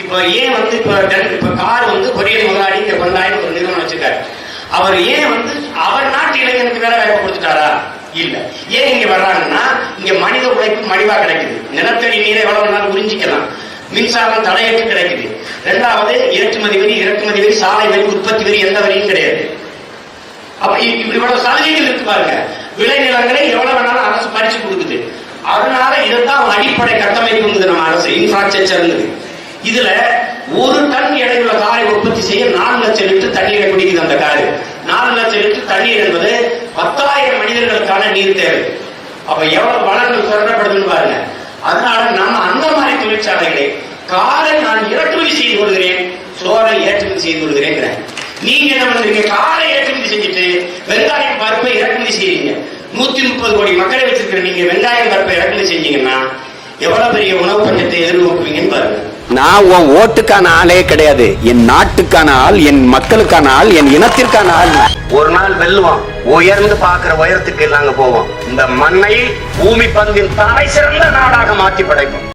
இப்ப ஏன் வந்து இப்ப கார் வந்து கொரியன் முதலாளி இங்க கொண்டாயிரம் ஒரு நிறுவனம் வச்சிருக்காரு. அவர் ஏன் வந்து அவர் நாட்டு இளைஞனுக்கு வேலை வாய்ப்பு கொடுத்துட்டாரா? இல்ல. ஏன் இங்க வர்றாங்கன்னா இங்க மனித உழைப்பு மலிவா கிடைக்குது. நிலத்தடி நீரை எவ்வளவு நாள் உறிஞ்சிக்கலாம். மின்சாரம் தடையற்று கிடைக்குது. இரண்டாவது இறக்குமதி வரி, இறக்குமதி வரி, சாலை வரி, உற்பத்தி வரி, எந்த வரியும் கிடையாது. அப்ப இவ்வளவு சலுகைகள் இருக்கு பாருங்க. விளைநிலங்களை எவ்வளவு வேணாலும் அரசு பறிச்சு கொடுக்குது. அதனால இதுதான் அடிப்படை கட்டமைப்பு நம்ம அரசு இன்ஃப்ராஸ்ட்ரக்சர். இதுல ஒரு டன் எடையுள்ள காரை உற்பத்தி செய்ய 4 லட்சம் லிட்டர் தண்ணீரை குடிக்குது அந்த காரு. 4 லட்சம் லிட்டர் தண்ணீர் என்பது 10,000 மனிதர்களுக்கான நீர் தேவை. அப்ப எவ்வளவு வளங்கள் சுரண்டப்படுதுன்னு பாருங்க. அதனால நம்ம அந்த மாதிரி தொழிற்சாலைகளை காரை நான் இறக்குமதி செய்து கொள்கிறேன், சோறை ஏற்றுமதி செய்து கொள்கிறேன். நீங்க என்ன பண்றீங்க? காரை ஏற்றுமதி செஞ்சுட்டு வெங்காயம் பருப்பை இறக்குமதி செய்றீங்க. 130 கோடி மக்களை வச்சிருக்கிற நீங்க வெங்காயம் பருப்பை இறக்குமதி செஞ்சீங்கன்னா எவ்வளவு பெரிய உணவு பஞ்சத்தை எதிர்நோக்குவீங்கன்னு பாருங்க. நான் உன் ஓட்டுக்கான ஆளே கிடையாது. என் நாட்டுக்கான ஆள், என் மக்களுக்கான ஆள், என் இனத்திற்கான ஆள். ஒரு நாள் வெல்லுவோம். உயர்ந்து பார்க்கிற உயரத்துக்கு நாங்க போவோம். இந்த மண்ணை பூமி பந்தின் தலை சிறந்த நாடாக மாற்றி படைப்போம்.